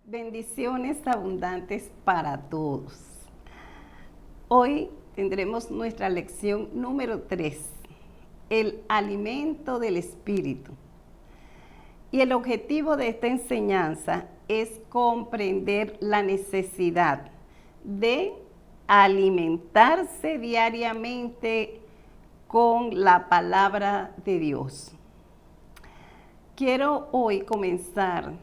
Bendiciones abundantes para todos. Hoy tendremos nuestra lección número 3, el alimento del espíritu. Y el objetivo de esta enseñanza es comprender la necesidad de alimentarse diariamente con la palabra de Dios. Quiero hoy comenzar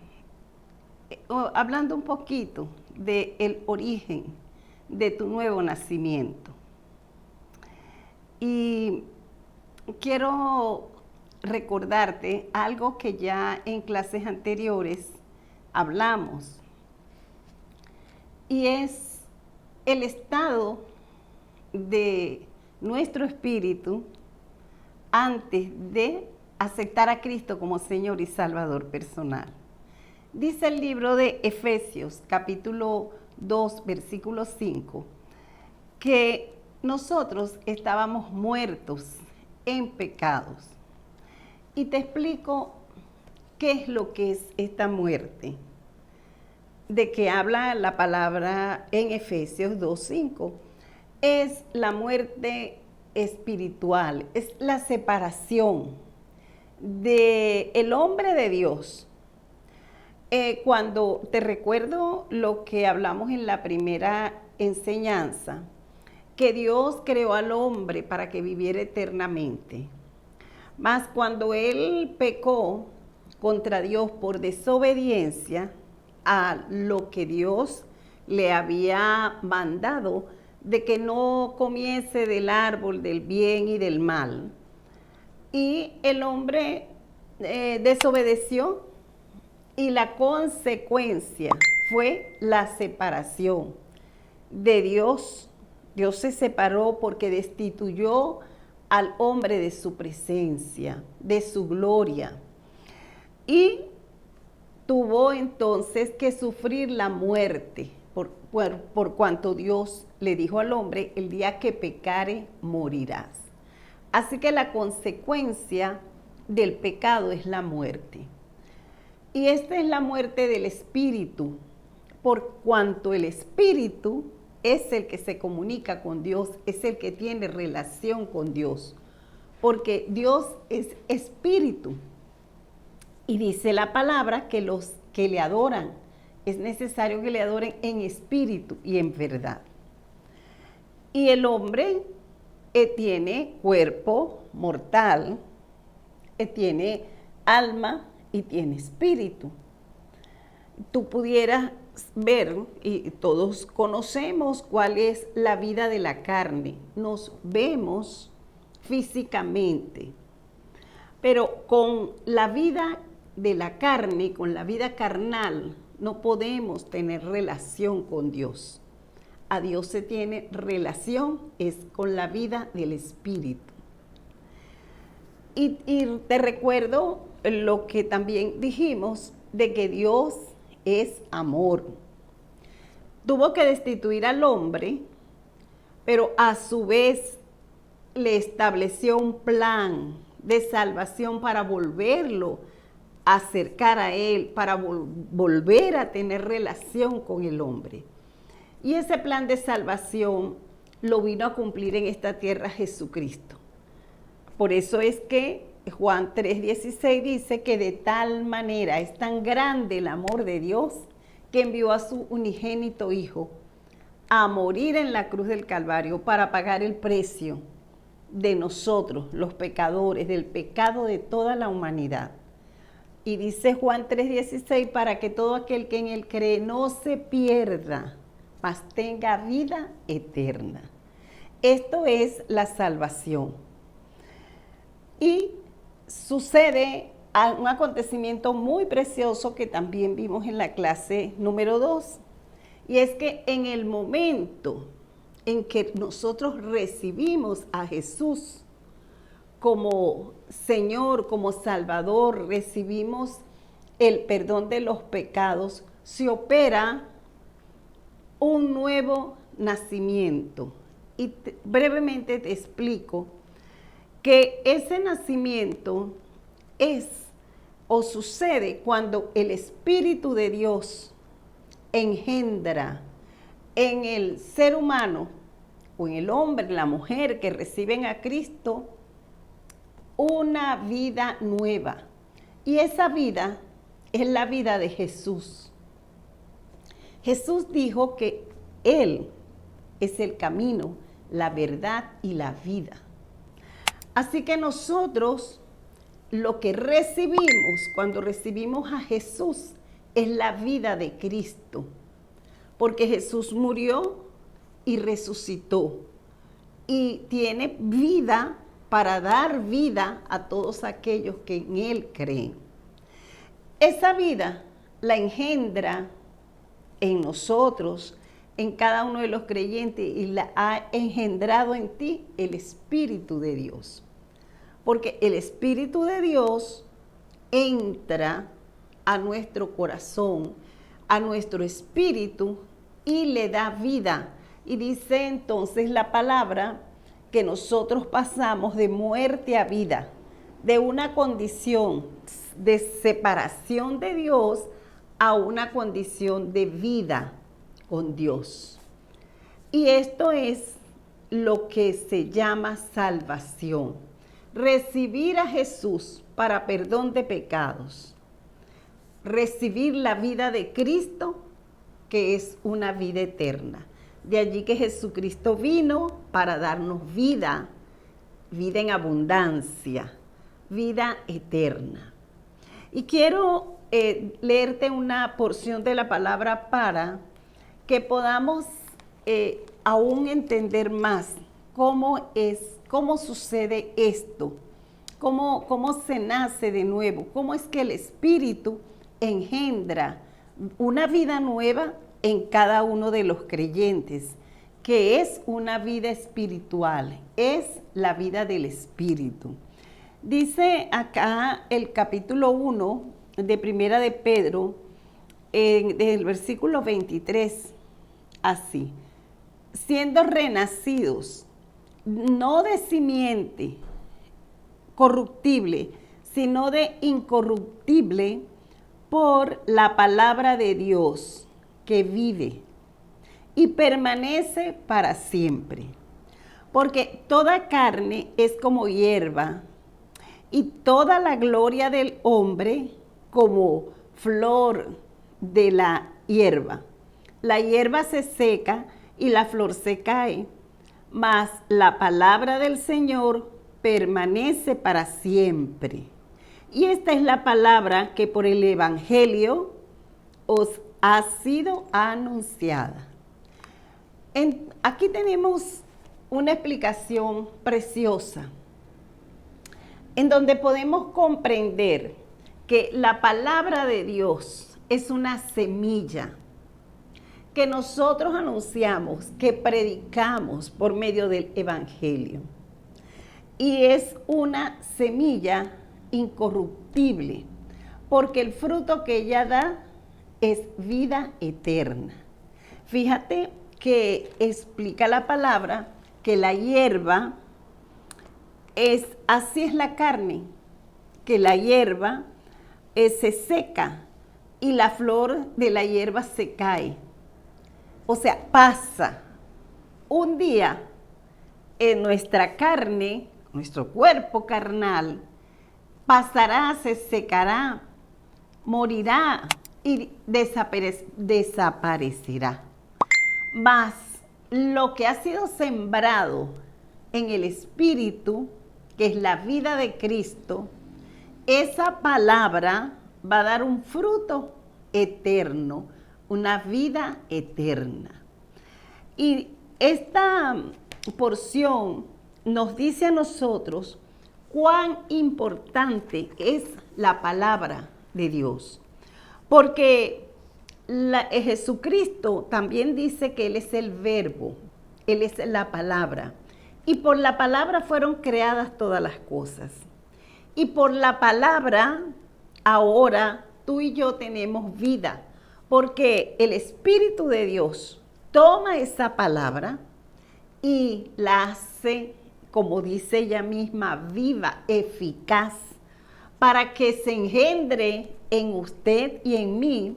hablando un poquito del origen de tu nuevo nacimiento. Y quiero recordarte algo que ya en clases anteriores hablamos, y es el estado de nuestro espíritu antes de aceptar a Cristo como Señor y Salvador personal. Dice el libro de Efesios, capítulo 2, versículo 5, que nosotros estábamos muertos en pecados. Y te explico qué es lo que es esta muerte, de que habla la palabra en Efesios 2:5. Es la muerte espiritual, es la separación del hombre de Dios. Cuando te recuerdo lo que hablamos en la primera enseñanza, que Dios creó al hombre para que viviera eternamente. Mas cuando él pecó contra Dios por desobediencia a lo que Dios le había mandado, de que no comiese del árbol del bien y del mal, y el hombre desobedeció, y la consecuencia fue la separación de Dios. Dios se separó porque destituyó al hombre de su presencia, de su gloria. Y tuvo entonces que sufrir la muerte por cuanto Dios le dijo al hombre: el día que pecare, morirás. Así que la consecuencia del pecado es la muerte. Y esta es la muerte del espíritu, por cuanto el espíritu es el que se comunica con Dios, es el que tiene relación con Dios, porque Dios es espíritu. Y dice la palabra que los que le adoran, es necesario que le adoren en espíritu y en verdad. Y el hombre tiene cuerpo mortal, tiene alma y tiene espíritu. Tú pudieras ver, y todos conocemos cuál es la vida de la carne. Nos vemos físicamente, pero con la vida de la carne, con la vida carnal, no podemos tener relación con Dios. A Dios se tiene relación es con la vida del espíritu. Y te recuerdo lo que también dijimos, de que Dios es amor. Tuvo que destituir al hombre, pero a su vez le estableció un plan de salvación para volverlo a acercar a Él, para volver a tener relación con el hombre. Y ese plan de salvación lo vino a cumplir en esta tierra Jesucristo. Por eso es que Juan 3:16 dice que de tal manera es tan grande el amor de Dios que envió a su unigénito Hijo a morir en la cruz del Calvario para pagar el precio de nosotros, los pecadores, del pecado de toda la humanidad. Y dice Juan 3:16, para que todo aquel que en Él cree no se pierda, mas tenga vida eterna. Esto es la salvación. Y sucede un acontecimiento muy precioso que también vimos en la clase número 2. Y es que en el momento en que nosotros recibimos a Jesús como Señor, como Salvador, recibimos el perdón de los pecados, se opera un nuevo nacimiento. Y brevemente te explico que ese nacimiento es o sucede cuando el Espíritu de Dios engendra en el ser humano o en el hombre, en la mujer que reciben a Cristo, una vida nueva. Y esa vida es la vida de Jesús. Jesús dijo que Él es el camino, la verdad y la vida. Así que nosotros lo que recibimos cuando recibimos a Jesús es la vida de Cristo. Porque Jesús murió y resucitó. Y tiene vida para dar vida a todos aquellos que en Él creen. Esa vida la engendra en nosotros, en cada uno de los creyentes, y la ha engendrado en ti el Espíritu de Dios. Porque el Espíritu de Dios entra a nuestro corazón, a nuestro espíritu, y le da vida. Y dice entonces la palabra que nosotros pasamos de muerte a vida, de una condición de separación de Dios a una condición de vida con Dios. Y esto es lo que se llama salvación. Recibir a Jesús para perdón de pecados. Recibir la vida de Cristo, que es una vida eterna. De allí que Jesucristo vino para darnos vida, vida en abundancia, vida eterna. Y quiero leerte una porción de la palabra para que podamos aún entender más cómo sucede esto, cómo se nace de nuevo, cómo es que el Espíritu engendra una vida nueva en cada uno de los creyentes, que es una vida espiritual, es la vida del Espíritu. Dice acá el capítulo 1 de Primera de Pedro, desde el versículo 23, así: siendo renacidos, no de simiente corruptible, sino de incorruptible, por la palabra de Dios, que vive y permanece para siempre. Porque toda carne es como hierba, y toda la gloria del hombre como flor de la hierba. La hierba se seca y la flor se cae, mas la palabra del Señor permanece para siempre. Y esta es la palabra que por el Evangelio os ha sido anunciada. Aquí tenemos una explicación preciosa, en donde podemos comprender que la palabra de Dios es una semilla que nosotros anunciamos, que predicamos por medio del Evangelio. Y es una semilla incorruptible, porque el fruto que ella da es vida eterna. Fíjate que explica la palabra que la hierba así es la carne, que la hierba se seca y la flor de la hierba se cae. O sea, pasa. Un día en nuestra carne, nuestro cuerpo carnal, pasará, se secará, morirá y desaparecerá. Mas lo que ha sido sembrado en el Espíritu, que es la vida de Cristo, esa palabra va a dar un fruto eterno, una vida eterna. Y esta porción nos dice a nosotros cuán importante es la palabra de Dios. Porque Jesucristo también dice que Él es el verbo, Él es la palabra. Y por la palabra fueron creadas todas las cosas. Y por la palabra ahora tú y yo tenemos vida. Porque el Espíritu de Dios toma esa palabra y la hace, como dice ella misma, viva, eficaz, para que se engendre en usted y en mí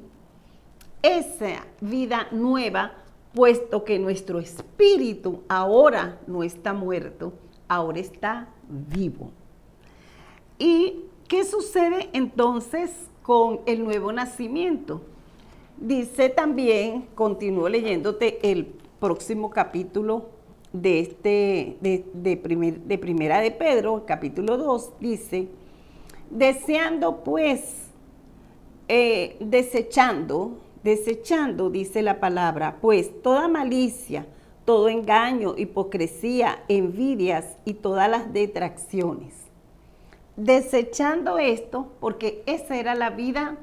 esa vida nueva, puesto que nuestro espíritu ahora no está muerto, ahora está vivo. ¿Y qué sucede entonces con el nuevo nacimiento? Dice también, continúo leyéndote el próximo capítulo de Primera de Pedro, el capítulo 2, dice, deseando pues, desechando, dice la palabra, pues toda malicia, todo engaño, hipocresía, envidias y todas las detracciones. Desechando esto, porque esa era la vida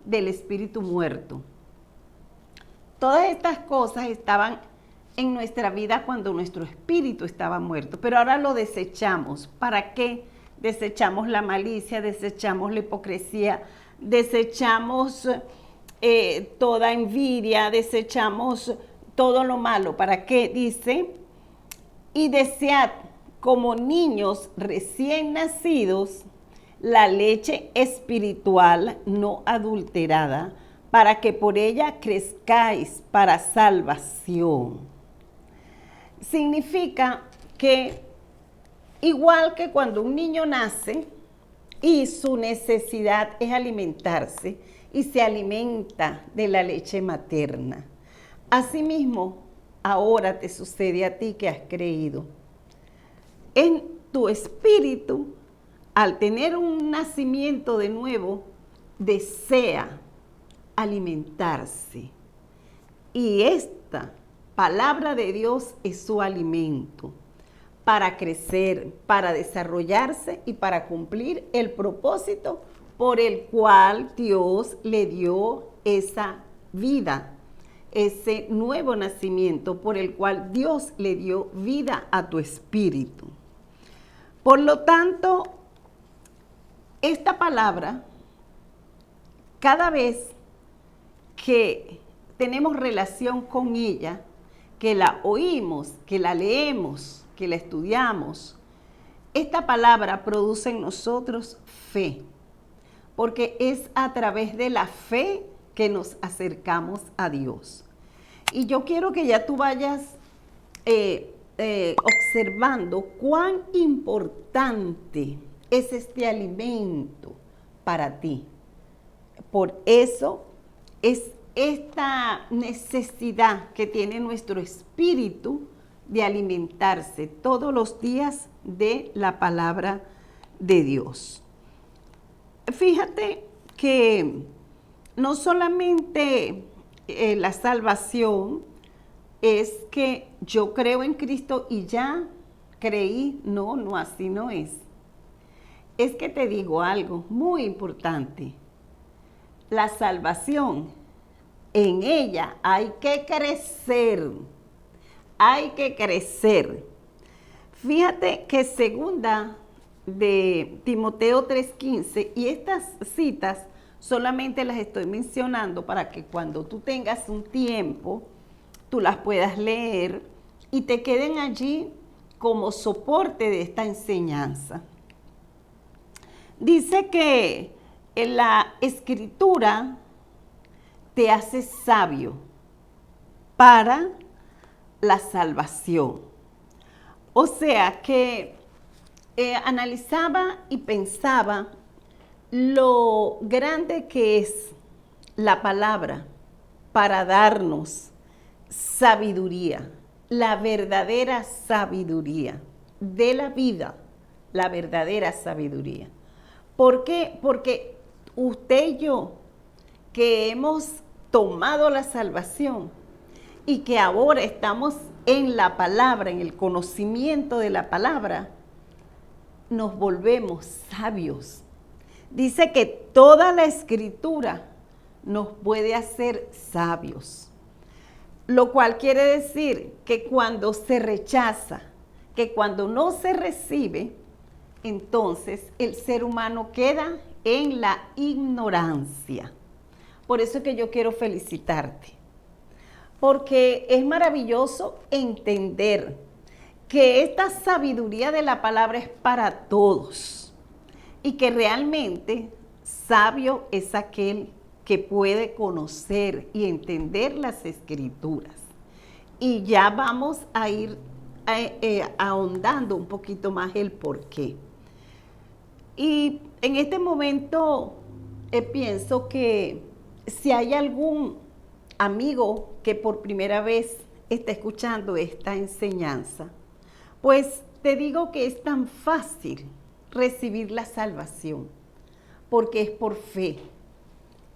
del espíritu muerto. Todas estas cosas estaban en nuestra vida cuando nuestro espíritu estaba muerto, pero ahora lo desechamos. ¿Para qué? Desechamos la malicia, desechamos la hipocresía, desechamos toda envidia, desechamos todo lo malo. ¿Para qué? Dice, y desead como niños recién nacidos la leche espiritual no adulterada, para que por ella crezcáis para salvación. Significa que igual que cuando un niño nace y su necesidad es alimentarse y se alimenta de la leche materna, asimismo ahora te sucede a ti que has creído. En tu espíritu, al tener un nacimiento de nuevo, desea alimentarse. Y esta palabra de Dios es su alimento para crecer, para desarrollarse y para cumplir el propósito por el cual Dios le dio esa vida, ese nuevo nacimiento por el cual Dios le dio vida a tu espíritu. Por lo tanto, esta palabra, cada vez que tenemos relación con ella, que la oímos, que la leemos, que la estudiamos, esta palabra produce en nosotros fe, porque es a través de la fe que nos acercamos a Dios. Y yo quiero que ya tú vayas observando cuán importante es este alimento para ti. Por eso es esta necesidad que tiene nuestro espíritu de alimentarse todos los días de la palabra de Dios. Fíjate que no solamente la salvación es que yo creo en Cristo y ya creí, no, así no es. Es que te digo algo muy importante. La salvación, en ella hay que crecer, hay que crecer. Fíjate que segunda de Timoteo 3:15, y estas citas solamente las estoy mencionando para que cuando tú tengas un tiempo, tú las puedas leer y te queden allí como soporte de esta enseñanza. Dice que en la escritura te hace sabio para la salvación. O sea que analizaba y pensaba lo grande que es la palabra para darnos sabiduría, la verdadera sabiduría de la vida, la verdadera sabiduría. ¿Por qué? Porque usted y yo, que hemos tomado la salvación y que ahora estamos en la palabra, en el conocimiento de la palabra, nos volvemos sabios. Dice que toda la escritura nos puede hacer sabios, lo cual quiere decir que cuando se rechaza, que cuando no se recibe, entonces el ser humano queda en la ignorancia. Por eso es que yo quiero felicitarte, porque es maravilloso entender que esta sabiduría de la palabra es para todos y que realmente sabio es aquel que puede conocer y entender las Escrituras. Y ya vamos a ir ahondando un poquito más el por qué. Y en este momento pienso que si hay algún amigo que por primera vez está escuchando esta enseñanza, pues te digo que es tan fácil recibir la salvación, porque es por fe.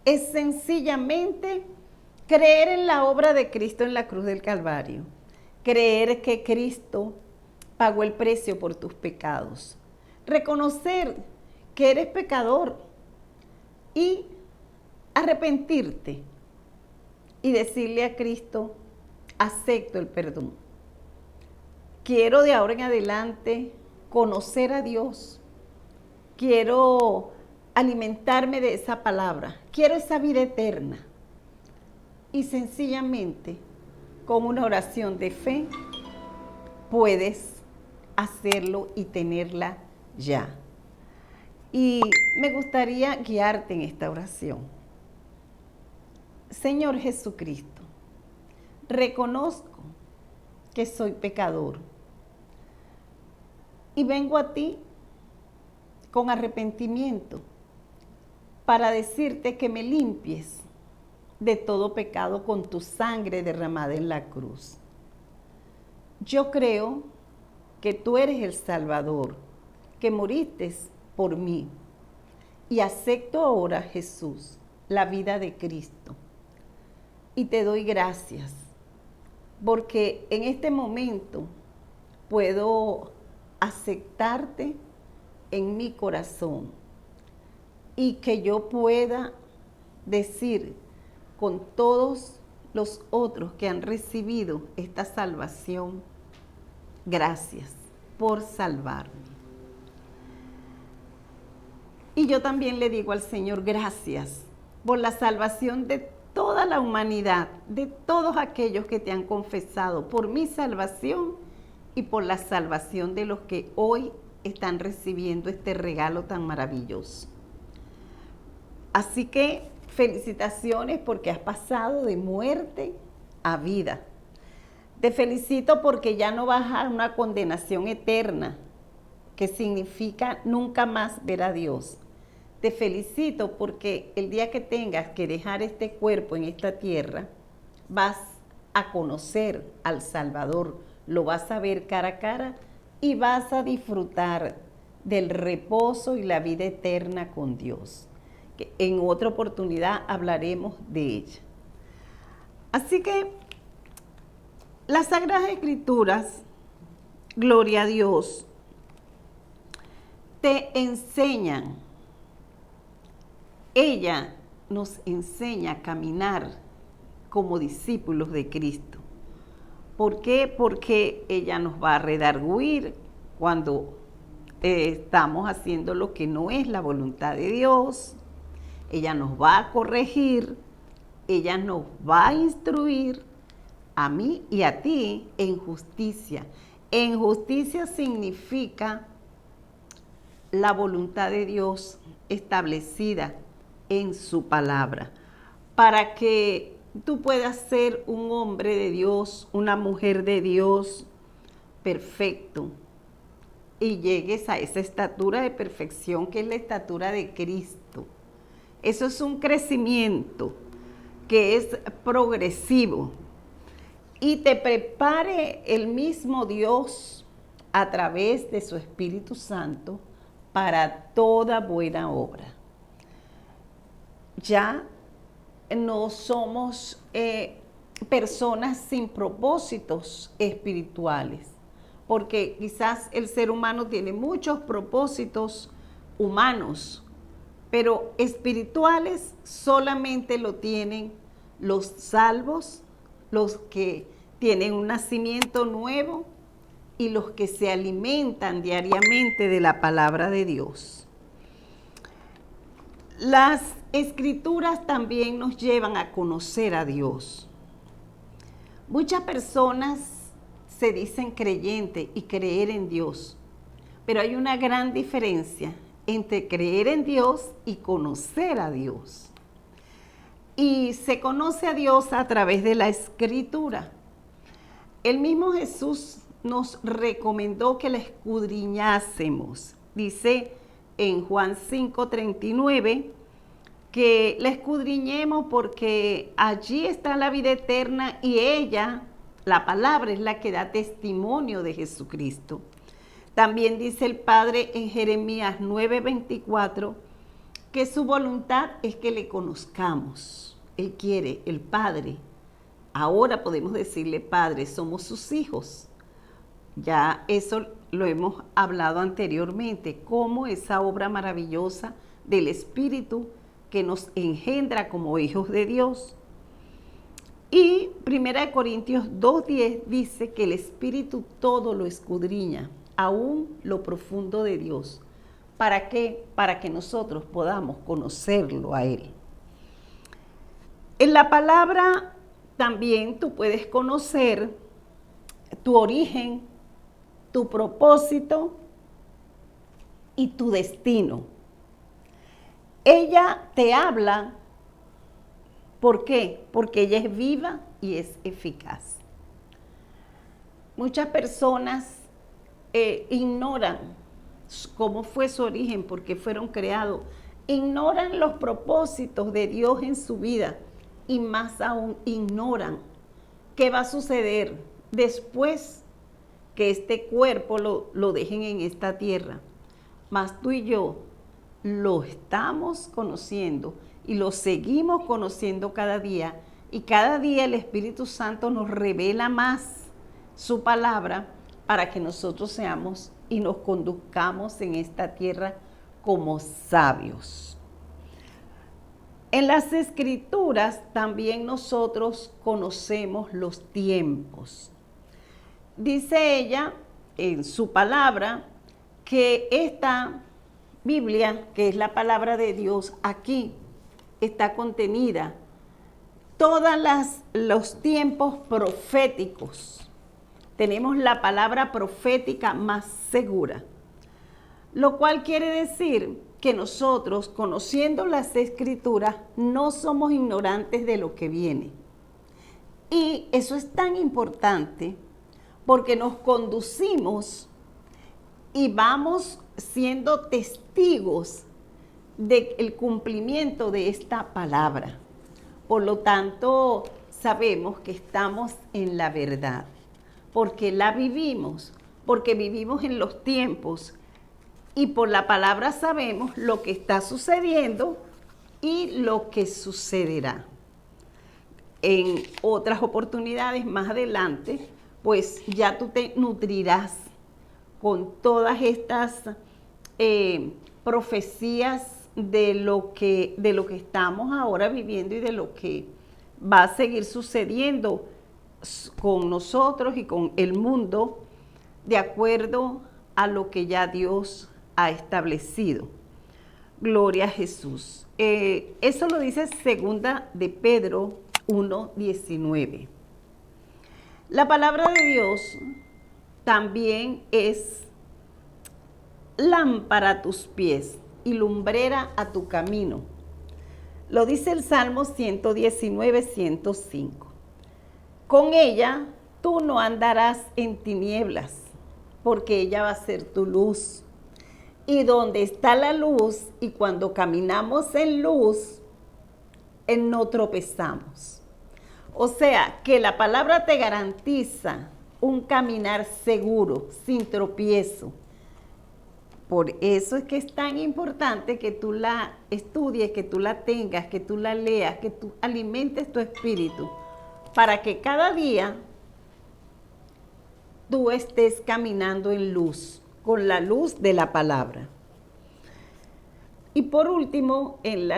Es sencillamente creer en la obra de Cristo en la cruz del Calvario, creer que Cristo pagó el precio por tus pecados, reconocer que eres pecador y arrepentirte y decirle a Cristo, acepto el perdón. Quiero de ahora en adelante conocer a Dios. Quiero alimentarme de esa palabra. Quiero esa vida eterna. Y sencillamente, con una oración de fe, puedes hacerlo y tenerla ya. Y me gustaría guiarte en esta oración. Señor Jesucristo, reconozco que soy pecador y vengo a ti con arrepentimiento para decirte que me limpies de todo pecado con tu sangre derramada en la cruz. Yo creo que tú eres el Salvador, que moriste por mí, y acepto ahora, Jesús, la vida de Cristo. Y te doy gracias, porque en este momento puedo aceptarte en mi corazón y que yo pueda decir con todos los otros que han recibido esta salvación, gracias por salvarme. Y yo también le digo al Señor, gracias por la salvación de toda la humanidad, de todos aquellos que te han confesado, por mi salvación y por la salvación de los que hoy están recibiendo este regalo tan maravilloso. Así que felicitaciones porque has pasado de muerte a vida. Te felicito porque ya no vas a una condenación eterna, que significa nunca más ver a Dios. Te felicito porque el día que tengas que dejar este cuerpo en esta tierra, vas a conocer al Salvador, lo vas a ver cara a cara y vas a disfrutar del reposo y la vida eterna con Dios. Que en otra oportunidad hablaremos de ella. Así que las Sagradas Escrituras, gloria a Dios, te enseñan. Ella nos enseña a caminar como discípulos de Cristo. ¿Por qué? Porque ella nos va a redarguir cuando estamos haciendo lo que no es la voluntad de Dios. Ella nos va a corregir, ella nos va a instruir a mí y a ti en justicia. En justicia significa la voluntad de Dios establecida en su palabra, para que tú puedas ser un hombre de Dios, una mujer de Dios perfecto y llegues a esa estatura de perfección que es la estatura de Cristo. Eso es un crecimiento que es progresivo y te prepare el mismo Dios a través de su Espíritu Santo para toda buena obra. Ya no somos personas sin propósitos espirituales, porque quizás el ser humano tiene muchos propósitos humanos, pero espirituales solamente lo tienen los salvos, los que tienen un nacimiento nuevo y los que se alimentan diariamente de la palabra de Dios. Las Escrituras también nos llevan a conocer a Dios. Muchas personas se dicen creyentes y creer en Dios, pero hay una gran diferencia entre creer en Dios y conocer a Dios. y se conoce a Dios a través de la Escritura. El mismo Jesús nos recomendó que la escudriñásemos. Dice en Juan 5:39 que la escudriñemos porque allí está la vida eterna y ella, la palabra, es la que da testimonio de Jesucristo. También dice el Padre en Jeremías 9:24 que su voluntad es que le conozcamos. Él quiere, el Padre. Ahora podemos decirle Padre, somos sus hijos. Ya eso lo hemos hablado anteriormente, como esa obra maravillosa del Espíritu que nos engendra como hijos de Dios. Y 1 Corintios 2:10 dice que el Espíritu todo lo escudriña, aún lo profundo de Dios. ¿Para qué? Para que nosotros podamos conocerlo a Él. En la palabra también tú puedes conocer tu origen, tu propósito y tu destino. Ella te habla, ¿por qué? Porque ella es viva y es eficaz. Muchas personas ignoran cómo fue su origen, por qué fueron creados, ignoran los propósitos de Dios en su vida y más aún ignoran qué va a suceder después que este cuerpo lo dejen en esta tierra. Mas tú y yo lo estamos conociendo y lo seguimos conociendo cada día, y cada día el Espíritu Santo nos revela más su palabra para que nosotros seamos y nos conduzcamos en esta tierra como sabios. En las Escrituras también nosotros conocemos los tiempos. Dice ella en su palabra que esta Biblia, que es la palabra de Dios, aquí está contenida todos los tiempos proféticos. Tenemos la palabra profética más segura, lo cual quiere decir que nosotros, conociendo las Escrituras, no somos ignorantes de lo que viene. Y eso es tan importante porque nos conducimos y vamos siendo testigos del cumplimiento de esta palabra. Por lo tanto, sabemos que estamos en la verdad, porque la vivimos, porque vivimos en los tiempos, y por la palabra sabemos lo que está sucediendo y lo que sucederá. En otras oportunidades más adelante, pues ya tú te nutrirás con todas estas profecías de lo que estamos ahora viviendo y de lo que va a seguir sucediendo con nosotros y con el mundo, de acuerdo a lo que ya Dios ha establecido. Gloria a Jesús. Eso lo dice segunda de Pedro 1:19. La palabra de Dios también es lámpara a tus pies y lumbrera a tu camino. Lo dice el Salmo 119:105. Con ella tú no andarás en tinieblas, porque ella va a ser tu luz. Y donde está la luz, y cuando caminamos en luz, no tropezamos. O sea, que la palabra te garantiza un caminar seguro, sin tropiezo. Por eso es que es tan importante que tú la estudies, que tú la tengas, que tú la leas, que tú alimentes tu espíritu, para que cada día tú estés caminando en luz, con la luz de la palabra. Y por último, en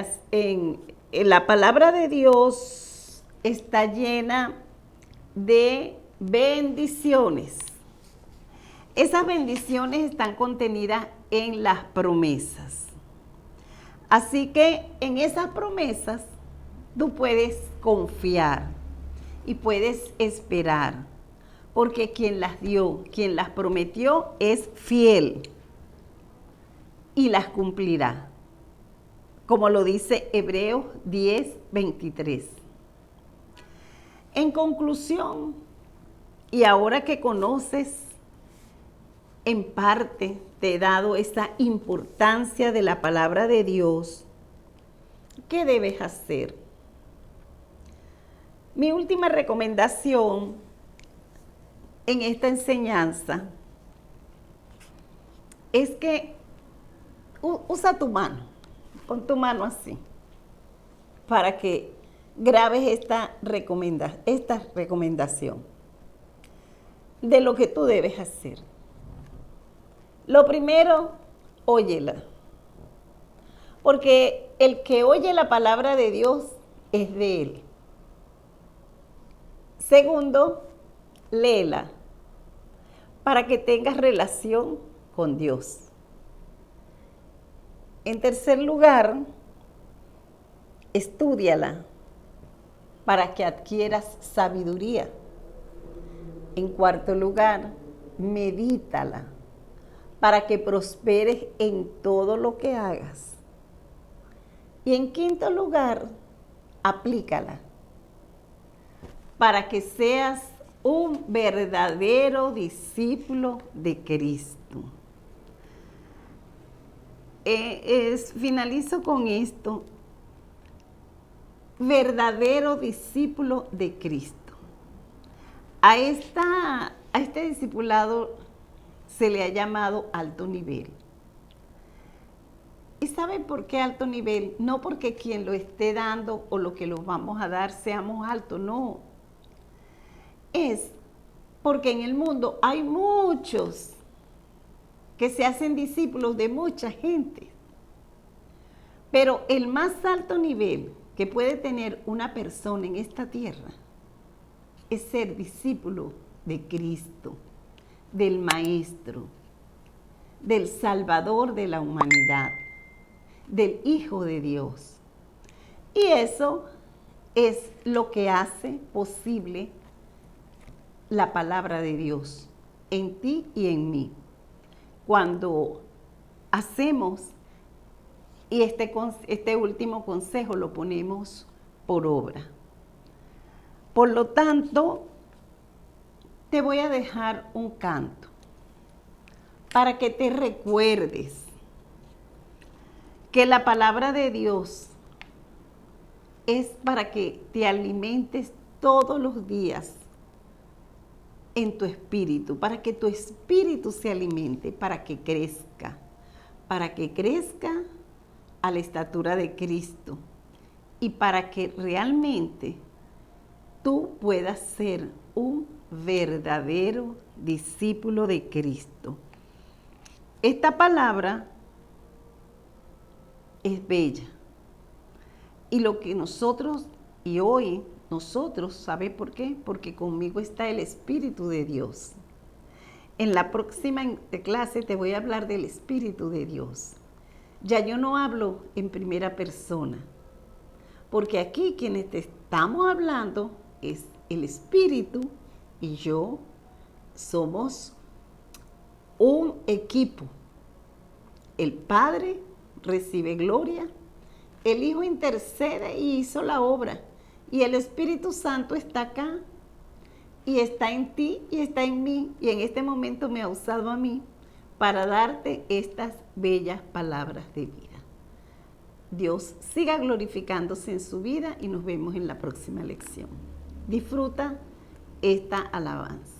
la palabra de Dios está llena de bendiciones. Esas bendiciones están contenidas en las promesas. Así que en esas promesas tú puedes confiar y puedes esperar, porque quien las dio, quien las prometió, es fiel y las cumplirá. Como lo dice Hebreos 10, 23. En conclusión, y ahora que conoces en parte, te he dado esa importancia de la palabra de Dios, ¿qué debes hacer? Mi última recomendación en esta enseñanza es que usa tu mano, pon tu mano así, para que grabes esta recomendación de lo que tú debes hacer. Lo primero, óyela, porque el que oye la palabra de Dios es de Él. Segundo, léela para que tengas relación con Dios. En tercer lugar, estúdiala para que adquieras sabiduría. En cuarto lugar, medítala para que prosperes en todo lo que hagas. Y en quinto lugar, aplícala para que seas un verdadero discípulo de Cristo. Finalizo con esto. Verdadero discípulo de Cristo. A este discipulado se le ha llamado alto nivel. ¿Y saben por qué alto nivel? No porque quien lo esté dando o lo que los vamos a dar seamos altos, no. Es porque en el mundo hay muchos que se hacen discípulos de mucha gente. Pero el más alto nivel que puede tener una persona en esta tierra es ser discípulo de Cristo, del Maestro, del Salvador de la humanidad, del Hijo de Dios. Y eso es lo que hace posible la palabra de Dios en ti y en mí. Cuando hacemos, y este último consejo lo ponemos por obra. Por lo tanto, te voy a dejar un canto para que te recuerdes que la palabra de Dios es para que te alimentes todos los días en tu espíritu, para que tu espíritu se alimente, para que crezca a la estatura de Cristo y para que realmente tú puedas ser un verdadero discípulo de Cristo. Esta palabra es bella. Y lo que nosotros, y hoy nosotros, ¿sabe por qué? Porque conmigo está el Espíritu de Dios. En la próxima clase te voy a hablar del Espíritu de Dios. Ya yo no hablo en primera persona, porque aquí quienes te estamos hablando es el Espíritu y yo somos un equipo. El Padre recibe gloria, el Hijo intercede y hizo la obra, y el Espíritu Santo está acá, y está en ti, y está en mí, y en este momento me ha usado a mí para darte estas bellas palabras de vida. Dios siga glorificándose en su vida y nos vemos en la próxima lección. Disfruta esta alabanza.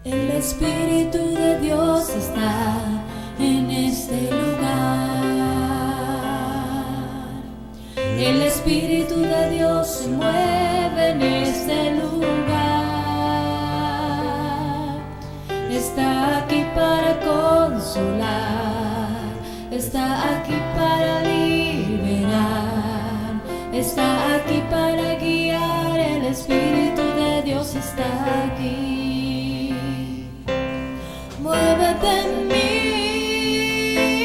El Espíritu de Dios está en este lugar. El Espíritu de Dios se mueve en este lugar. Está aquí para consolar, está aquí para liberar, está aquí para guiar. El Espíritu de Dios está aquí. Muévete en mí,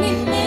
mi mente.